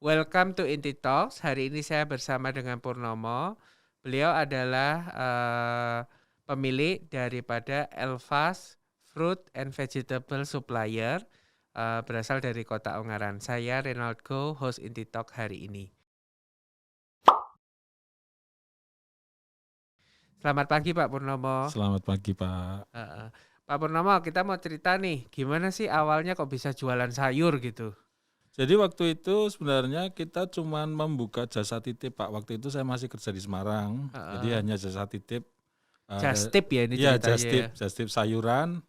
Welcome to Inti Talks. Hari ini saya bersama dengan Purnomo. Beliau adalah pemilik daripada Elvas Fruit and Vegetable Supplier, berasal dari Kota Ungaran. Saya Renaldo, host Inti Talk hari ini. Selamat pagi Pak Purnomo. Selamat pagi Pak. Pak Purnomo, kita mau cerita nih, gimana sih awalnya kok bisa jualan sayur gitu? Jadi waktu itu sebenarnya kita cuma membuka jasa titip Pak. Waktu itu saya masih kerja di Semarang, jadi hanya jasa titip. Just tip ya ini Iya, ceritanya. just tip sayuran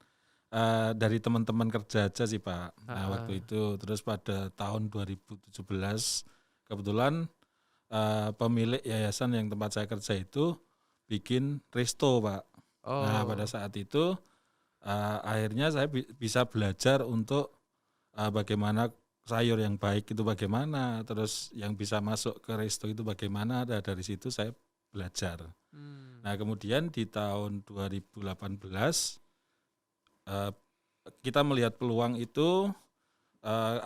dari teman-teman kerja aja sih Pak. Nah waktu itu terus pada tahun 2017 kebetulan pemilik yayasan yang tempat saya kerja itu bikin resto Pak. Nah pada saat itu akhirnya saya bisa belajar untuk bagaimana sayur yang baik itu bagaimana, terus yang bisa masuk ke resto itu bagaimana. Nah, dari situ saya belajar. Nah kemudian di tahun 2018 kita melihat peluang itu,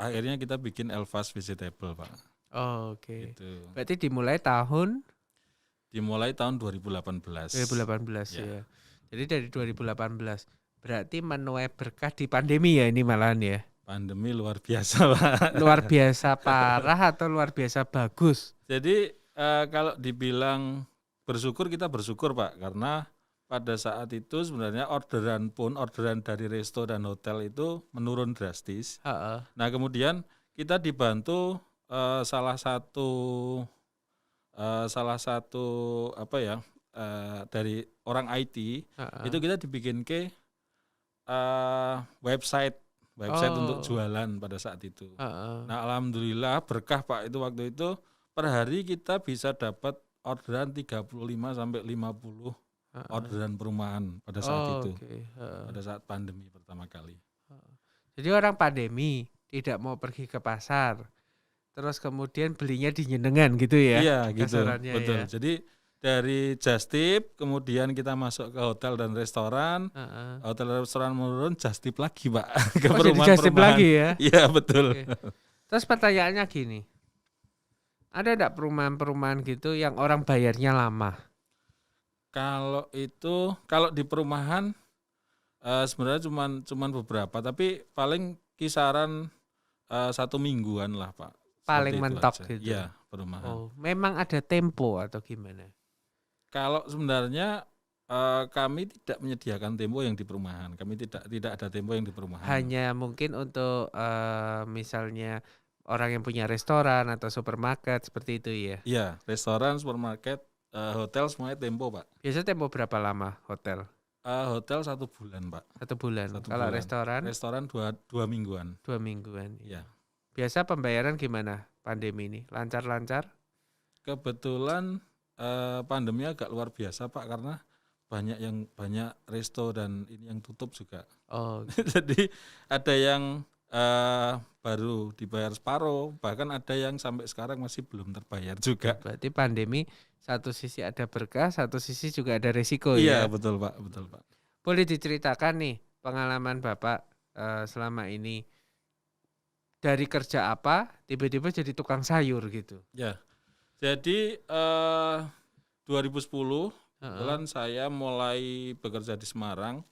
akhirnya kita bikin Elvas Vegetable Pak. Oke. Gitu. Berarti dimulai tahun 2018. 2018 ya. Jadi dari 2018 berarti menuai berkah di pandemi ya ini malahan ya. Pandemi luar biasa Pak. Luar biasa parah atau luar biasa bagus? Jadi kalau dibilang bersyukur, kita bersyukur Pak, karena pada saat itu sebenarnya orderan dari resto dan hotel itu menurun drastis. Nah kemudian kita dibantu salah satu dari orang IT, itu kita dibikin ke website untuk jualan pada saat itu. Nah alhamdulillah berkah Pak, itu waktu itu per hari kita bisa dapat orderan 35 sampai 50 orderan perumahan pada saat itu. Pada saat pandemi pertama kali. Jadi orang pandemi tidak mau pergi ke pasar, terus kemudian belinya di nyenengan gitu ya? Iya gitu, Ya? betul. Jadi dari just tip, kemudian kita masuk ke hotel dan restoran, hotel dan restoran menurun, just tip lagi Pak, ke perumahan-perumahan. Just tip lagi ya? Iya betul. Okay. Terus pertanyaannya gini, ada enggak perumahan-perumahan gitu yang orang bayarnya lama? Kalau di perumahan sebenarnya cuman beberapa, tapi paling kisaran 1 mingguan lah Pak. Paling mentok gitu? Iya, perumahan. Oh, memang ada tempo atau gimana? Kalau sebenarnya kami tidak menyediakan tempo yang di perumahan. Kami tidak ada tempo yang di perumahan. Hanya mungkin untuk misalnya orang yang punya restoran atau supermarket seperti itu ya? Iya, restoran, supermarket, hotel semuanya tempo Pak. Biasanya tempo berapa lama hotel? Hotel 1 bulan Pak. 1 bulan. Kalau restoran? Restoran 2 mingguan. 2 mingguan. Iya. Biasa pembayaran gimana pandemi ini? Lancar-lancar? Kebetulan pandemi agak luar biasa Pak, karena banyak resto dan ini yang tutup juga. Jadi ada yang baru dibayar separuh, bahkan ada yang sampai sekarang masih belum terbayar juga. Berarti pandemi satu sisi ada berkah, satu sisi juga ada resiko ya? ya? Betul Pak, betul Pak. Boleh diceritakan nih pengalaman Bapak selama ini, dari kerja apa tiba-tiba jadi tukang sayur gitu? Ya, jadi 2010 kebetulan saya mulai bekerja di Semarang,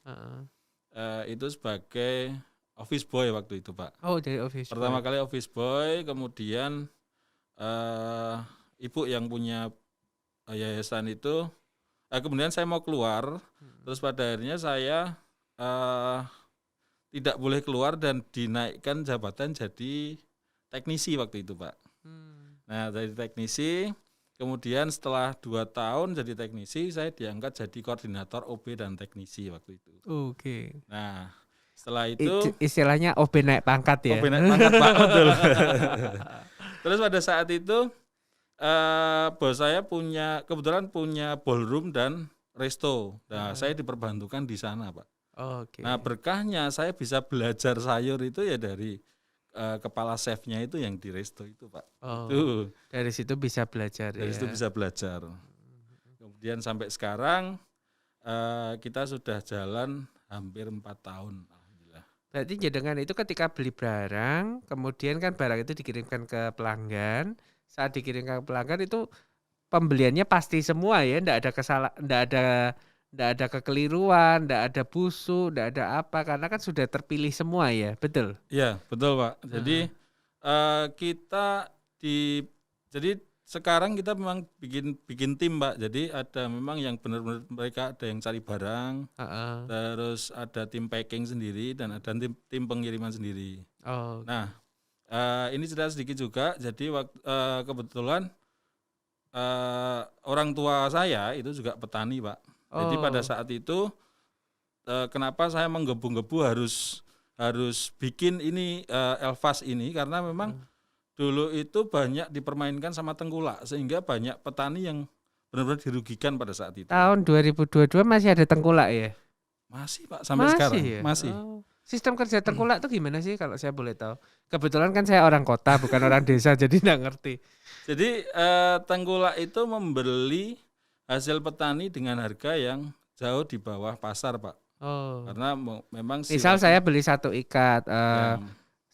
itu sebagai office boy waktu itu Pak. Oh, jadi office boy. Pertama kali office boy, kemudian ibu yang punya yayasan itu, kemudian saya mau keluar, terus pada akhirnya saya tidak boleh keluar dan dinaikkan jabatan jadi teknisi waktu itu Pak. Nah dari teknisi, kemudian setelah 2 tahun jadi teknisi, saya diangkat jadi koordinator OB dan teknisi waktu itu. Oke. Nah setelah itu istilahnya OB naik pangkat ya? OB naik pangkat Pak, betul. Terus pada saat itu bos saya kebetulan punya ballroom dan resto. Nah saya diperbantukan di sana Pak. Nah berkahnya saya bisa belajar sayur itu ya dari kepala chefnya itu yang di resto itu Pak. Itu. Dari situ bisa belajar. Dari situ bisa belajar. Kemudian sampai sekarang kita sudah jalan hampir 4 tahun. Alhamdulillah. Berarti jenengan itu ketika beli barang, kemudian kan barang itu dikirimkan ke pelanggan. Saat dikirimkan ke pelanggan itu pembeliannya pasti semua ya, enggak ada enggak ada kekeliruan, enggak ada busuk, enggak ada apa karena kan sudah terpilih semua ya, betul? Iya, betul Pak. Jadi Heeh. kita di jadi sekarang kita memang bikin bikin tim Pak. Jadi ada memang yang benar-benar mereka ada yang cari barang, Heeh. terus ada tim packing sendiri dan ada tim pengiriman sendiri. Oh, Nah, ini cerita sedikit juga. Jadi kebetulan orang tua saya itu juga petani Pak. Jadi pada oh, saat itu kenapa saya menggebu-gebu harus bikin ini Elvas ini karena memang heeh. dulu itu banyak dipermainkan sama tengkulak sehingga banyak petani yang benar-benar dirugikan pada saat itu. Tahun 2022 masih ada tengkulak ya? Masih Pak sampai Masih sekarang, ya? masih. Oh. Sistem kerja tengkulak tuh gimana sih kalau saya boleh tahu? Kebetulan kan saya orang kota bukan orang desa jadi enggak ngerti. Jadi tengkulak itu membeli hasil petani dengan harga yang jauh di bawah pasar Pak. Oh. Karena memang Misal sifatnya saya beli ya,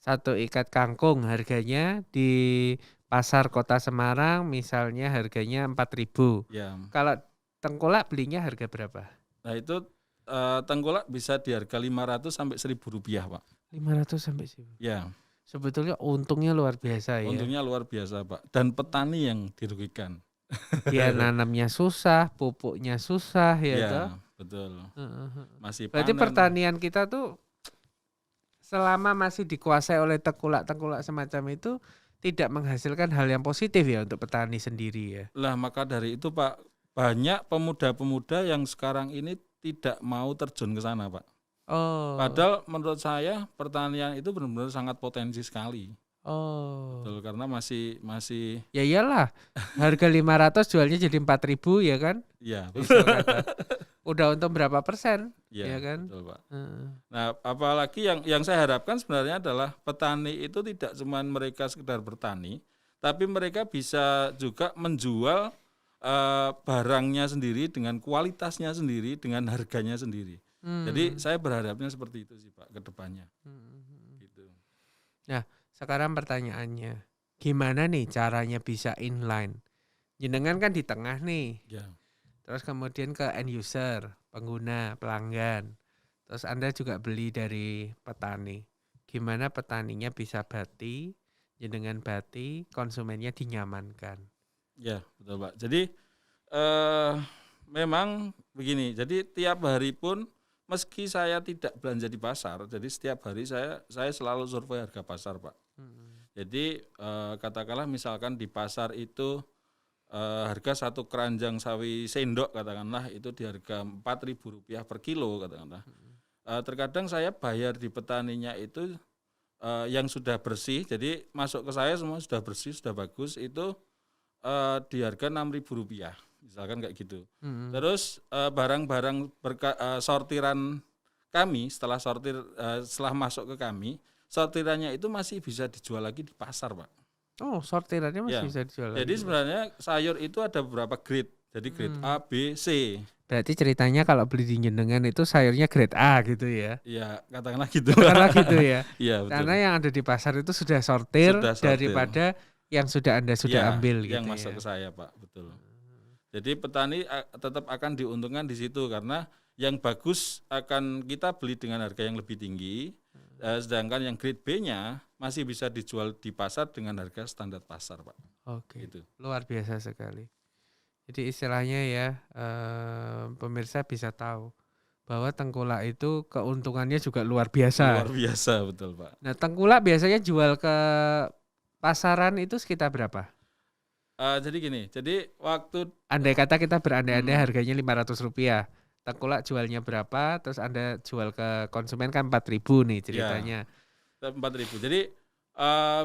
satu ikat kangkung harganya di pasar Kota Semarang misalnya harganya 4.000. ya. Kalau tengkulak belinya harga berapa? Nah itu tengkulak bisa di harga 500 sampai 1.000 rupiah Pak. 500 sampai 1.000. Ya, Sebetulnya untungnya luar biasa ya. untungnya luar biasa Pak. Dan petani yang dirugikan. Dia nanamnya susah, pupuknya susah ya toh. Ya, betul. Heeh, heeh. Masih Berarti panen. pertanian kita tuh selama masih dikuasai oleh tengkulak-tengkulak semacam itu tidak menghasilkan hal yang positif ya untuk petani sendiri ya. Lah maka dari itu Pak, banyak pemuda-pemuda yang sekarang ini tidak mau terjun ke sana Pak. Oh, Padahal menurut saya pertanian itu benar-benar sangat potensi sekali. oh. Betul, karena masih Ya iyalah, harga 500 jualnya jadi 4.000 ya kan? ya Misal kata. Udah untung berapa persen, ya ya kan? betul Pak. Heeh. Nah, apalagi yang saya harapkan sebenarnya adalah petani itu tidak cuma mereka sekedar bertani, tapi mereka bisa juga menjual barangnya sendiri dengan kualitasnya sendiri, dengan harganya sendiri. Jadi Hmm. saya berharapnya seperti itu sih Pak ke depannya. Hmm. Gitu. Nah, sekarang pertanyaannya, gimana nih caranya bisa inline? Jenengan kan di tengah nih, Ya, terus kemudian ke end user, pengguna, pelanggan. Terus Anda juga beli dari petani. Gimana petaninya bisa bati, jenengan bati, konsumennya dinyamankan. ya betul Pak. Jadi eh memang begini. Jadi tiap hari pun meski saya tidak belanja di pasar, jadi setiap hari saya selalu survei harga pasar Pak. Hmm. Jadi katakanlah misalkan di pasar itu harga satu keranjang sawi sendok katakanlah itu di harga Rp4.000 per kilo katakanlah. Terkadang saya bayar di petaninya itu yang sudah bersih, jadi masuk ke saya semua sudah bersih, sudah bagus itu di harga Rp6.000 misalkan kayak gitu. Hmm. Terus barang-barang sortiran kami setelah masuk ke kami sortirannya itu masih bisa dijual lagi di pasar Pak. Oh, sortirannya masih Ya, bisa dijual jadi lagi. sebenarnya sayur itu ada beberapa grade. Jadi grade A, B, C. Berarti ceritanya kalau beli di jenengan itu sayurnya grade A gitu ya. Ya, katakanlah gitu. Karena gitu ya. Iya, Karena betul. yang ada di pasar itu sudah sortir Sudah sortir. daripada yang sudah Anda sudah Ya, ambil yang gitu masuk ya. ke saya, Pak, betul. Jadi petani tetap akan diuntungkan di situ karena yang bagus akan kita beli dengan harga yang lebih tinggi, sedangkan yang grade B-nya masih bisa dijual di pasar dengan harga standar pasar, Pak. Oke, Gitu. luar biasa sekali. Jadi istilahnya ya, pemirsa bisa tahu bahwa tengkulak itu keuntungannya juga luar Luar biasa. biasa, betul, Pak. Nah, tengkulak biasanya jual ke pasaran itu sekitar berapa? Jadi gini, jadi waktu Andai kata kita berandai-andai harganya Rp500, tengkulak jualnya berapa? Terus Anda jual ke konsumen kan 4.000 nih ceritanya. 4.000. Jadi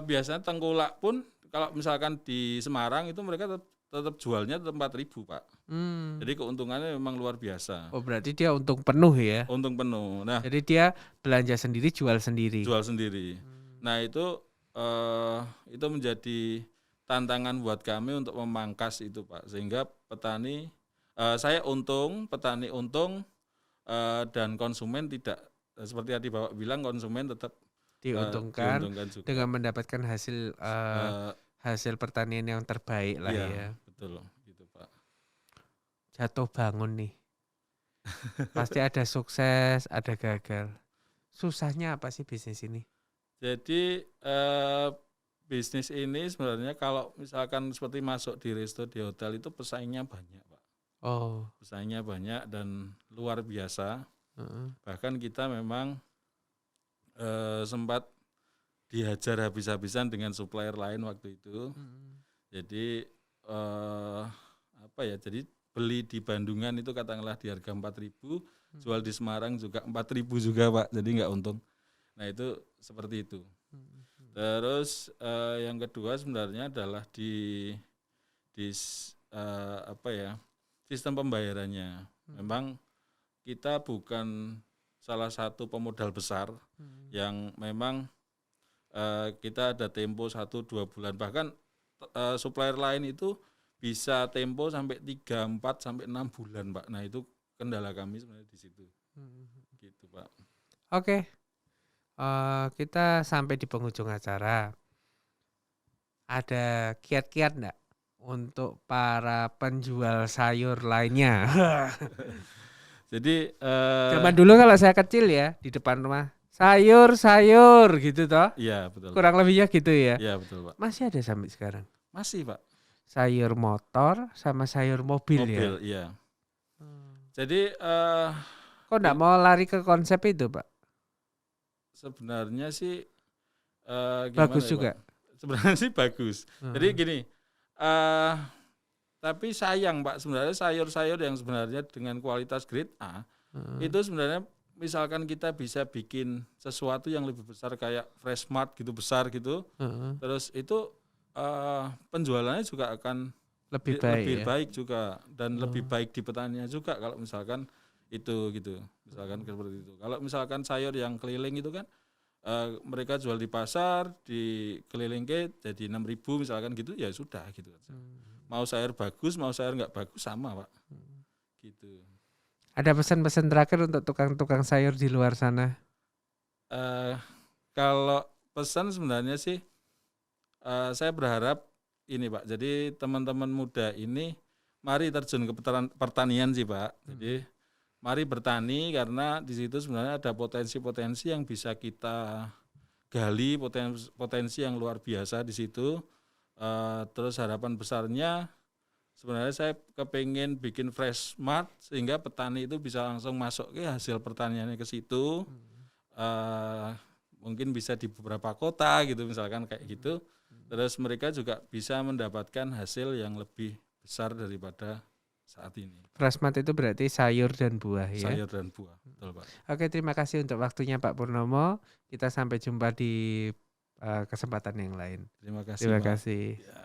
biasanya tengkulak pun kalau misalkan di Semarang itu mereka tetap jualnya tetap 4.000 Pak. Hmm. Jadi keuntungannya memang luar biasa. Oh, berarti dia untung penuh ya. Untung penuh. Nah, Jadi dia belanja sendiri, jual sendiri. jual sendiri. Nah itu menjadi tantangan buat kami untuk memangkas itu Pak. Sehingga petani, saya untung, petani untung, dan konsumen tidak seperti tadi Bapak bilang, konsumen tetap diuntungkan diuntungkan juga. dengan mendapatkan hasil hasil pertanian yang terbaik lah Iya, ya. betul gitu Pak. Jatuh bangun nih. Pasti ada sukses, ada gagal. Susahnya apa sih bisnis ini? Jadi bisnis ini sebenarnya kalau misalkan seperti masuk di resto, di hotel itu pesaingnya banyak Pak. Oh. Pesaingnya banyak dan luar biasa. Bahkan kita memang sempat dihajar habis-habisan dengan supplier lain waktu itu. Jadi jadi beli di Bandungan itu katakanlah di harga 4.000, jual di Semarang juga 4.000 juga Pak, jadi nggak untung. Nah itu seperti itu. Terus yang kedua sebenarnya adalah di sistem pembayarannya. Memang kita bukan salah satu pemodal besar yang memang kita ada tempo 1-2 bulan, bahkan supplier lain itu bisa tempo sampai 3, 4 sampai 6 bulan Pak. Nah itu kendala kami sebenarnya di situ. Gitu Pak. Oke. Kita sampai di penghujung acara. Ada kiat-kiat enggak untuk para penjual sayur lainnya? Jadi zaman dulu kalau saya kecil ya di depan rumah sayur gitu toh. Iya betul. Kurang lebihnya gitu ya. Iya betul Pak. Masih ada sampai sekarang. Masih Pak. Sayur motor sama sayur mobil ya. Mobil iya. Jadi kok enggak mau lari ke konsep itu Pak? Sebenarnya sih bagus ya, juga. Pak? Sebenarnya sih bagus. Jadi gini, tapi sayang Pak, sebenarnya sayur-sayur yang sebenarnya dengan kualitas grade A itu sebenarnya misalkan kita bisa bikin sesuatu yang lebih besar kayak Fresh Mart gitu, besar gitu, terus itu penjualannya juga akan lebih baik juga dan lebih baik di petaninya juga kalau misalkan itu gitu, misalkan seperti itu. Kalau misalkan sayur yang keliling itu kan mereka jual di pasar, di keliling jadi 6.000 misalkan gitu, ya sudah gitu. Mau sayur bagus, mau sayur nggak bagus sama Pak. Gitu. Ada pesan-pesan terakhir untuk tukang-tukang sayur di luar sana? Kalau pesan sebenarnya sih saya berharap ini Pak. Jadi teman-teman muda ini mari terjun ke pertanian sih Pak. Jadi mari bertani karena di situ sebenarnya ada potensi-potensi yang bisa kita gali, potensi yang luar biasa di situ. Terus harapan besarnya sebenarnya saya kepengen bikin Fresh Mart sehingga petani itu bisa langsung masuk ke hasil pertaniannya ke situ. Mungkin bisa di beberapa kota gitu misalkan kayak gitu. Terus mereka juga bisa mendapatkan hasil yang lebih besar daripada saat ini. Fresh Mart itu berarti sayur dan buah ya? Sayur dan buah, betul Pak. Oke, terima kasih untuk waktunya Pak Purnomo. Kita sampai jumpa di kesempatan yang lain. Terima kasih Terima Pak. kasih. Ya.